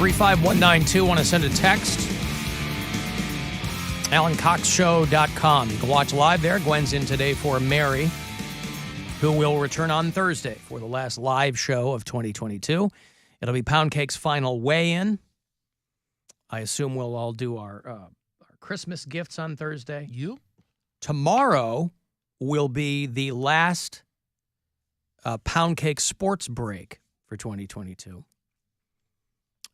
35192. Want to send a text? AlanCoxShow.com. You can watch live there. Gwen's in today for Mary, who will return on Thursday for the last live show of 2022. It'll be Poundcake's final weigh-in. I assume we'll all do our Christmas gifts on Thursday. You? Tomorrow will be the last Poundcake sports break for 2022.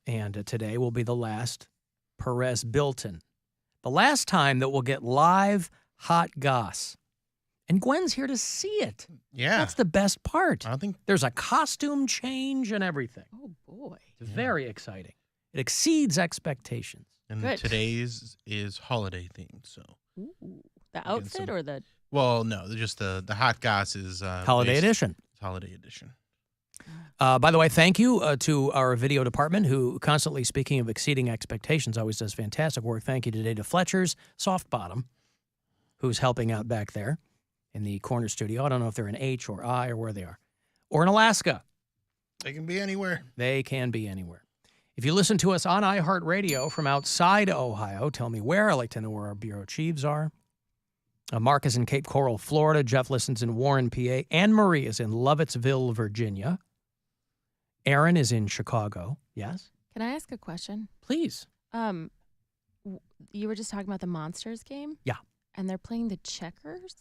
And today will be the last Perez Bilton. The last time that we'll get live hot goss. And Gwen's here to see it. Yeah. That's the best part. I think There's a costume change and everything. Oh, boy. It's very exciting. It exceeds expectations. and Good. today's is holiday themed, so. Ooh. The outfit or the... Well, no, just the hot goss is Holiday edition. Holiday edition. By the way, thank you to our video department who constantly, speaking of exceeding expectations, always does fantastic work. Thank you today to Fletcher's Soft Bottom, who's helping out back there in the corner studio. I don't know if they're in H or I or where they are. Or in Alaska. They can be anywhere. They can be anywhere. If you listen to us on iHeartRadio from outside Ohio, tell me where. I like to know where our bureau chiefs are. Mark is in Cape Coral, Florida. Jeff listens in Warren, PA. Anne Marie is in Lovettsville, Virginia. Aaron is in Chicago. Yes? Can I ask a question? Please. You were just talking about the Monsters game? Yeah. And they're playing the Checkers?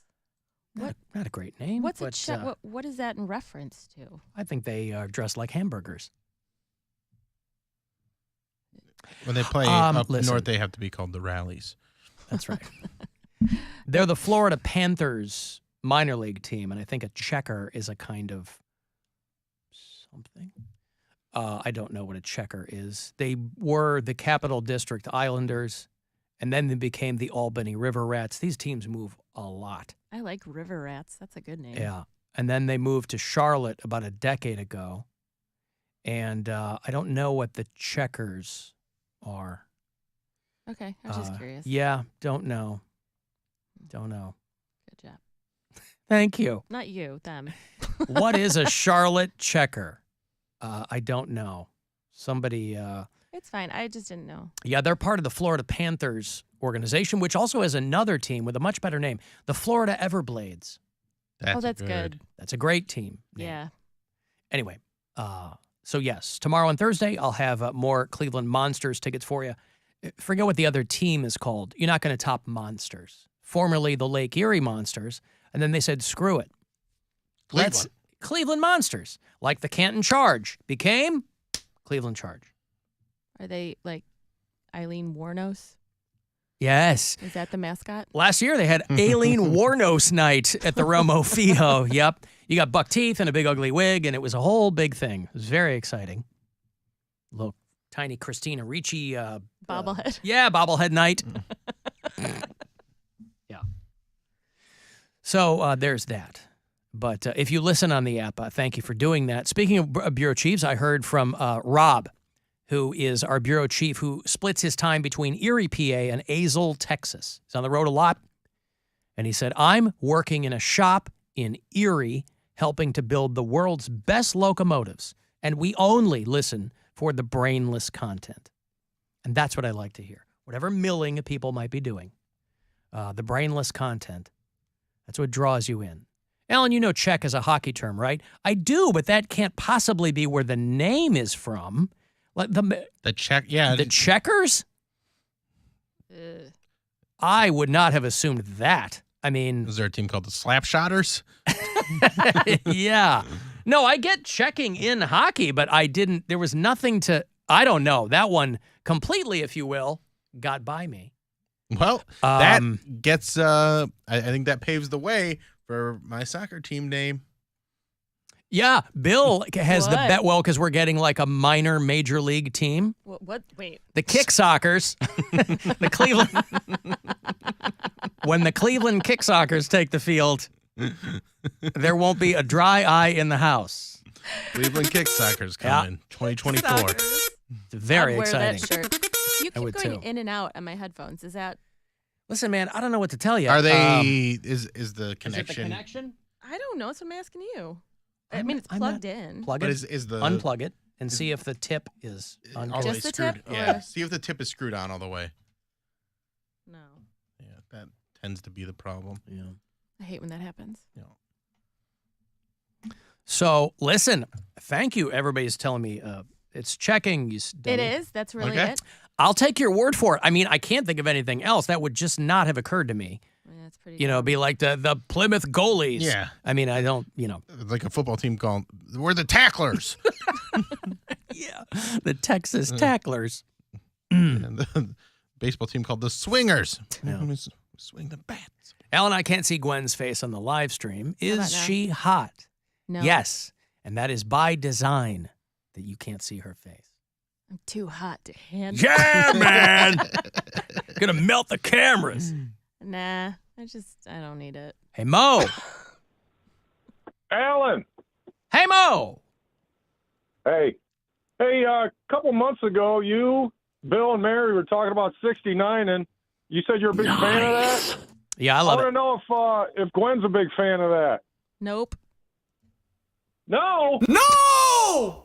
Not a great name. What's but, what is that in reference to? I think they are dressed like hamburgers. When they play up listen. north, they have to be called the Rallies. That's right. They're the Florida Panthers minor league team, and I think a checker is a kind of something. I don't know what a checker is. They were the Capital District Islanders, and then they became the Albany River Rats. These teams move a lot. I like River Rats. That's a good name. Yeah. And then they moved to Charlotte about a decade ago, and I don't know what the checkers are. Okay. I was just curious. Yeah, don't know. Don't know. Good job. Thank you. Not you, them. What is a Charlotte checker? I don't know. Somebody. It's fine. I just didn't know. Yeah, they're part of the Florida Panthers organization, which also has another team with a much better name, the Florida Everblades. That's good. That's a great team name. Yeah. Anyway, so yes, tomorrow and Thursday, I'll have more Cleveland Monsters tickets for you. Forget what the other team is called. You're not going to top Monsters. Formerly the Lake Erie Monsters, and then they said, screw it. Let's Cleveland Monsters, like the Canton Charge, became Cleveland Charge. Are they like Eileen Warnos? Yes. Is that the mascot? Last year they had Aileen Warnos night at the Romo Fijo. Yep. You got buck teeth and a big ugly wig, and it was a whole big thing. It was very exciting. Little tiny Christina Ricci. Bobblehead. Yeah, bobblehead night. Yeah. So there's that. But if you listen on the app, thank you for doing that. Speaking of bureau chiefs, I heard from Rob, who is our bureau chief, who splits his time between Erie, PA, and Azle, Texas. He's on the road a lot. And he said, I'm working in a shop in Erie, helping to build the world's best locomotives. And we only listen for the brainless content. And that's what I like to hear. Whatever milling people might be doing, the brainless content, that's what draws you in. Alan, you know Czech is a hockey term, right? I do, but that can't possibly be where the name is from. Like the Czech, yeah. The Checkers? Ugh. I would not have assumed that. I mean... Is there a team called the Slapshotters? Yeah. No, I get checking in hockey, but I didn't... There was nothing to... I don't know. That one completely, if you will, got by me. Well, that gets... I think that paves the way for my soccer team name. Yeah, Bill has the What? bet. Well, because we're getting like a minor major league team. What? Wait. The Kick Sockers. The Cleveland. When the Cleveland Kick Sockers take the field, there won't be a dry eye in the house. Cleveland Kick Soccer's coming, 2024. Sockers. It's very I'd wear exciting. that shirt. You I keep would going too. in and out on my headphones. Is that... Listen, man, I don't know what to tell you. Are they? Is the connection? Is it the connection? I don't know. That's what I'm asking you. I I'm mean, it's not- plugged in. Plug But it. is the Unplug it. and see if the tip is all the uncovered. way Just the screwed. tip, Yeah. or- See if the tip is screwed on all the way. No. Yeah, that tends to be the problem. Yeah. I hate when that happens. You know. So listen, thank you. Everybody's telling me it's checking. It is. That's really Okay. it. I'll take your word for it. I mean, I can't think of anything else. That would just not have occurred to me. Yeah, that's pretty. You know, dumb. be like the Plymouth goalies. Yeah. I mean, I don't, It's like a football team called, we're the tacklers. yeah, the Texas Tacklers. And the baseball team called the swingers. Yeah. Swing the bats. Alan, I can't see Gwen's face on the live stream. How about Is now? she hot? No. Yes. And that is by design that you can't see her face. I'm too hot to handle. Yeah, man. Gonna melt the cameras. Nah. I don't need it. Hey, Mo. Alan, Hey, Mo. hey, a couple months ago, you, Bill, and Mary were talking about 69, and you said you're a big fan of that. Yeah, I I love want to it. know if Gwen's a big fan of that. Nope. No, No!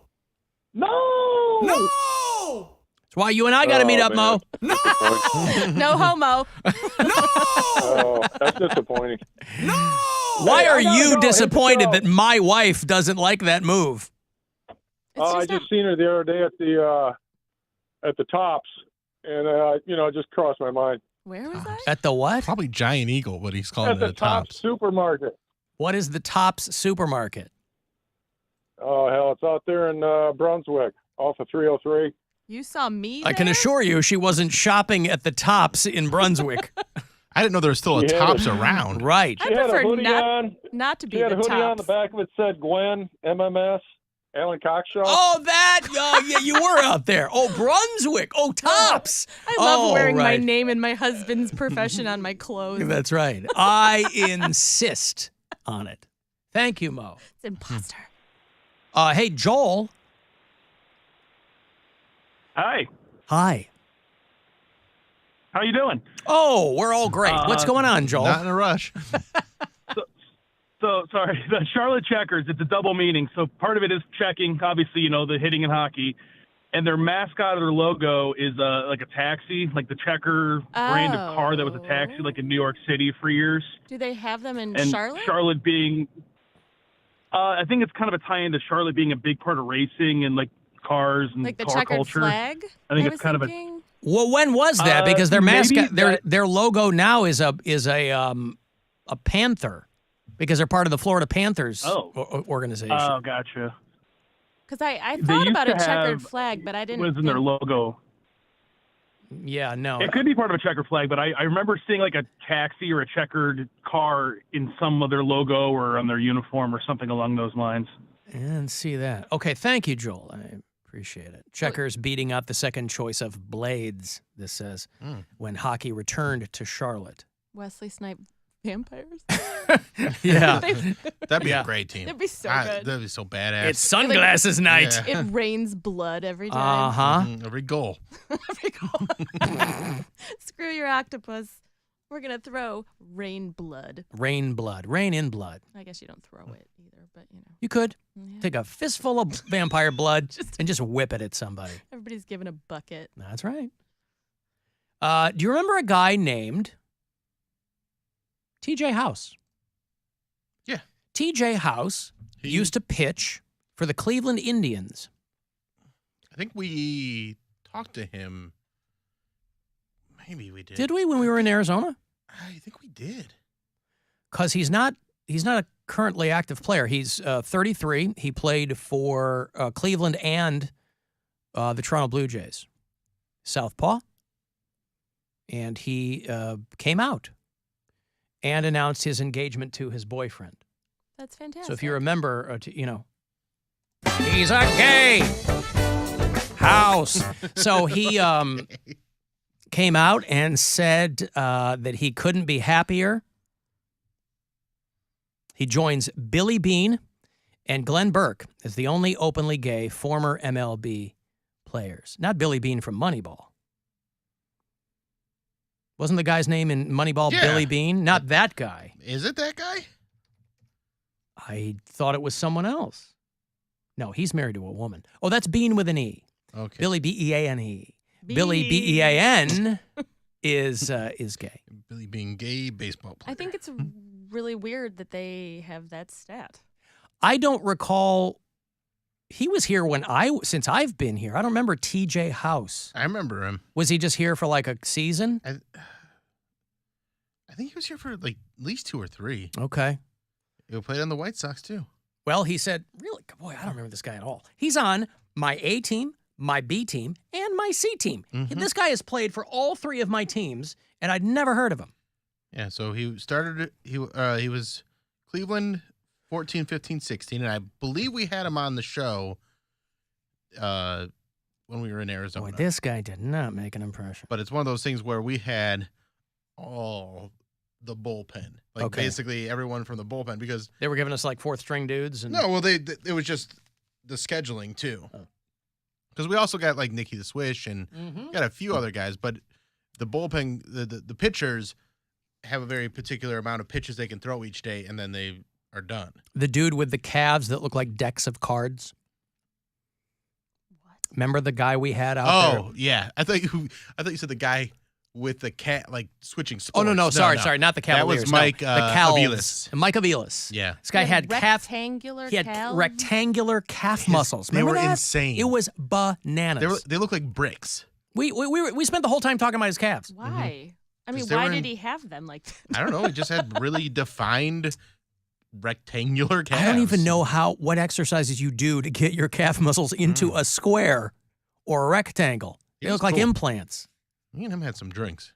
no, No! That's why you and I got to meet up, man. Mo. No homo. Oh, that's disappointing. Why Hey, are I gotta you go. Hit the disappointed show. that my wife doesn't like that move? I just seen her the other day at the Tops, and it just crossed my mind. Where was I? At the what? Probably Giant Eagle, but he's calling At it the a Tops Tops. supermarket. What is the Tops supermarket? Oh hell, it's out there in Brunswick, off of 303. You saw me. I can there? assure you she wasn't shopping at the Tops in Brunswick. I didn't know there was still a Yeah. Tops around. Right. I She had a prefer hoodie not- on. Not to be She had the a hoodie on. Tops. The back of it said Gwen, MMS, Alan Cox Show. Oh, that. Oh, yeah, you were out there. Oh, Brunswick. Oh, Tops. I love Oh, wearing my right. name and my husband's profession on my clothes. That's right. I insist on it. Thank you, Mo. It's imposter. Hey, Joel. Hi, Hi. how you doing? Oh, we're all great. What's going on, Joel? Not in a rush. So sorry, the Charlotte Checkers. It's a double meaning. So part of it is checking, obviously, the hitting and hockey, and their mascot or their logo is like a taxi, like the Checker brand of car that was a taxi, like in New York City for years. Do they have them in And Charlotte? being, I think it's kind of a tie-in to Charlotte being a big part of racing and like cars and Like the car checkered culture. flag? I think was it's kind of a thinking? Well, when was that? Because their maybe mascot, their logo now is a panther, because they're part of the Florida Panthers organization. Oh, gotcha. Because I They thought used about a to checkered have- flag, but I didn't. Was in their think- logo. Yeah, no. It could be part of a checker flag, but I remember seeing like a taxi or a checkered car in some of their logo or on their uniform or something along those lines. And see that. Okay, thank you, Joel. I appreciate it. Checkers beating out the second choice of Blades, this says, when hockey returned to Charlotte. Wesley Snipe vampires? Yeah. That'd be Yeah. a great team. That'd be so good. That'd be so badass. It's sunglasses night. Yeah. It rains blood every time. Uh-huh. Every goal. Screw your octopus. We're going to throw rain blood. Rain blood. Rain in blood. I guess you don't throw it either, but You could Yeah. take a fistful of vampire blood and just whip it at somebody. Everybody's given a bucket. That's right. Do you remember a guy named TJ House? Yeah. TJ House He- used to pitch for the Cleveland Indians. I think we talked to him. Maybe we did. Did we when we were in Arizona? I think we did. Because he's not a currently active player. He's 33. He played for Cleveland and the Toronto Blue Jays. Southpaw. And he came out and announced his engagement to his boyfriend. That's fantastic. So if you remember, he's a gay house. So he came out and said that he couldn't be happier. He joins Billy Beane and Glenn Burke as the only openly gay former MLB players. Not Billy Beane from Moneyball. Wasn't the guy's name in Moneyball Yeah. Billy Beane? Not that guy. Is it that guy? I thought it was someone else. No, he's married to a woman. Oh, that's Bean with an E. Okay. Billy B-E-A-N-E. Billy B-E-A-N is gay. Billy being gay baseball player. I think it's really weird that they have that stat. I don't recall. He was here since I've been here. I don't remember TJ House. I remember him. Was he just here for like a season? I think he was here for like at least 2 or 3. Okay. He played on the White Sox too. Well, he said, really, boy, I don't remember this guy at all. He's on my A team, my B team, and my C team. Mm-hmm. This guy has played for all 3 of my teams, and I'd never heard of him. Yeah, so he started, he was Cleveland 14, 15, 16, and I believe we had him on the show when we were in Arizona. Boy, this guy did not make an impression. But it's one of those things where we had all the bullpen. Like basically everyone from the bullpen because they were giving us like 4th string dudes. And no, well, it was just the scheduling too. Because we also got like Nicky the Swish and got a few other guys, but the bullpen, the pitchers have a very particular amount of pitches they can throw each day, and then they are done. The dude with the calves that look like decks of cards. What? Remember the guy we had out there? Oh yeah, I thought you said the guy with the cat like switching sports. Oh no, sorry, not the Cavaliers. That was Mike Aviles. Mike Aviles. Yeah, this guy had rectangular. He had rectangular calf muscles. Remember they were that? Insane. It was bananas. They look like bricks. We spent the whole time talking about his calves. Why? I mean, why did he have them like that? I don't know. He just had really defined rectangular calves. I don't even know what exercises you do to get your calf muscles into a square or a rectangle. They look like implants. Me and him had some drinks.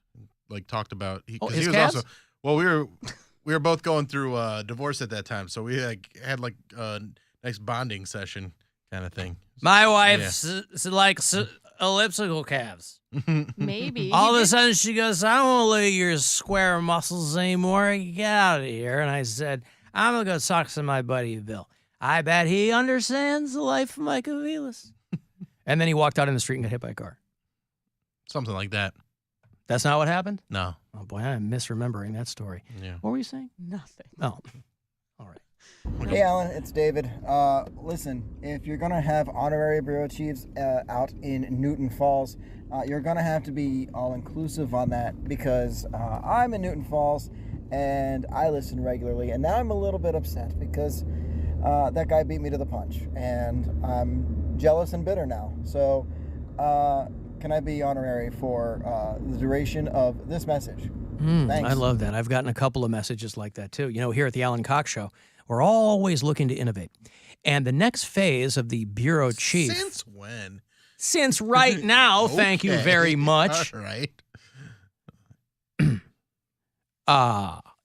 Like talked about his he was calves? also we were both going through a divorce at that time, so we had like a nice bonding session kind of thing. My wife likes elliptical calves. Maybe. All of a sudden she goes, I don't want to look at your square muscles anymore. Get out of here. And I said, I'm going to go talk to my buddy Bill. I bet he understands the life of Mike Aviles. And then he walked out in the street and got hit by a car. Something like that. That's not what happened? No. Oh, boy, I'm misremembering that story. Yeah. What were you saying? Nothing. Oh, all right. Hey, Alan, it's David. Listen, if you're going to have honorary bureau chiefs out in Newton Falls, you're going to have to be all-inclusive on that because I'm in Newton Falls and I listen regularly, and now I'm a little bit upset because that guy beat me to the punch, and I'm jealous and bitter now. So, can I be honorary for the duration of this message? Thanks. I love that. I've gotten a couple of messages like that, too. You know, here at the Alan Cox Show, we're always looking to innovate. And the next phase of the bureau chief... Since when? Since right now, thank you very much. All right.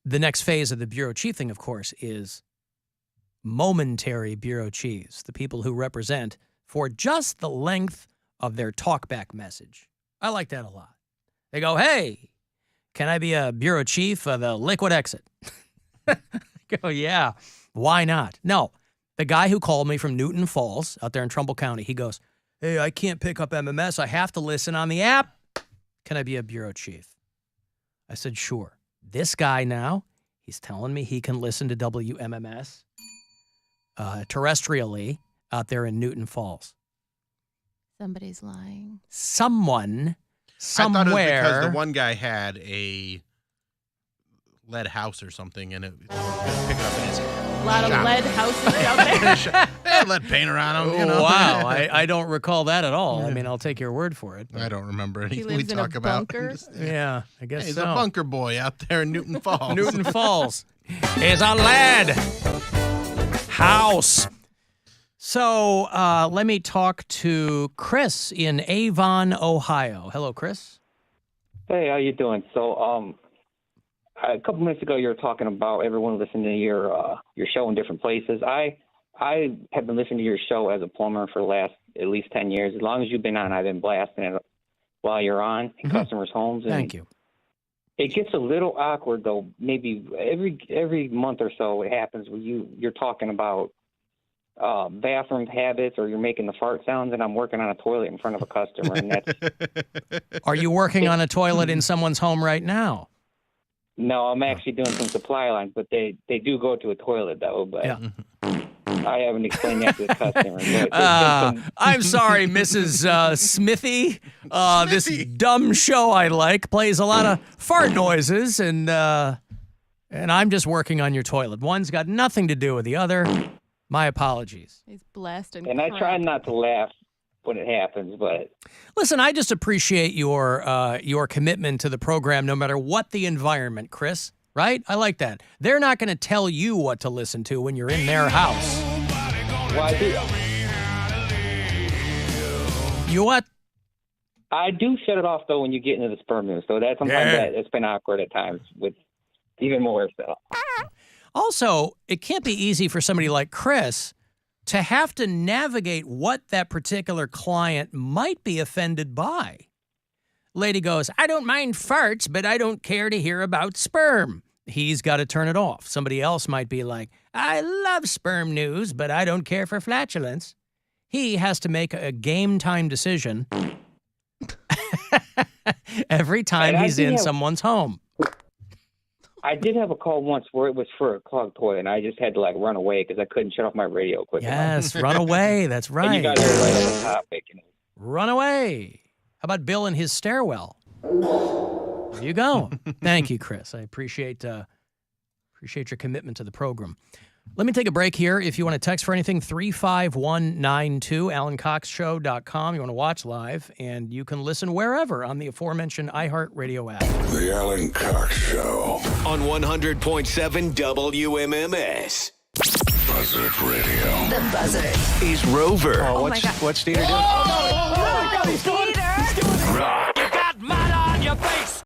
The next phase of the bureau chief thing, of course, is momentary bureau chiefs, the people who represent for just the length of their talkback message. I like that a lot. They go, hey, can I be a bureau chief of the liquid exit? I go, yeah, why not? No, the guy who called me from Newton Falls out there in Trumbull County, he goes, hey, I can't pick up MMS. I have to listen on the app. Can I be a bureau chief? I said, sure. This guy now, he's telling me he can listen to WMMS terrestrially out there in Newton Falls. Somebody's lying. Someone, somewhere. I thought it was because the one guy had a lead house or something, and it pick it up in his a lot of lead houses out there. Lead paint around him. You know? Wow, I don't recall that at all. I mean, I'll take your word for it. I don't remember anything he lives we talk in a about. bunker? Yeah, I guess he's so. a bunker boy out there in Newton Falls. Newton Falls is a lead house. So let me talk to Chris in Avon, Ohio. Hello, Chris. Hey, how you doing? So, a couple minutes ago, you were talking about everyone listening to your show in different places. I have been listening to your show as a plumber for the last at least 10 years. As long as you've been on, I've been blasting it while you're on in customers' homes. And thank you. It gets a little awkward, though. Maybe every month or so it happens where you're talking about bathroom habits, or you're making the fart sounds, and I'm working on a toilet in front of a customer. And that's Are you working on a toilet in someone's home right now? No, I'm actually doing some supply lines, but they do go to a toilet, though. But yeah. I haven't explained that to the customer. But I'm sorry, Mrs. Smithy. This dumb show I like plays a lot of fart noises, and I'm just working on your toilet. One's got nothing to do with the other. My apologies. He's blasting. and I try not to laugh when it happens, but Listen, I just appreciate your commitment to the program, no matter what the environment, Chris. Right? I like that. They're not going to tell you what to listen to when you're in their house. well, I do shut it off though when you get into the sperm news. So that's sometimes it's been awkward at times with even more so. Also, it can't be easy for somebody like Chris to have to navigate what that particular client might be offended by. Lady goes, I don't mind farts, but I don't care to hear about sperm. He's got to turn it off. Somebody else might be like, I love sperm news, but I don't care for flatulence. He has to make a game time decision every time he's in someone's home. I did have a call once where it was for a clogged toilet, and I just had to run away because I couldn't shut off my radio quick enough. Yes, run away. That's right. And you guys are right on the topic. Run away. How about Bill in his stairwell? There you go. Thank you, Chris. I appreciate your commitment to the program. Let me take a break here. If you want to text for anything, 35192, AlanCoxShow.com. You want to watch live, and you can listen wherever on the aforementioned iHeartRadio app. The Alan Cox Show. On 100.7 WMMS. Buzzard Radio. The Buzzard. Is Rover. What's What's Dieter doing? Oh, no, he's doing it. Rock. You got mud on your face.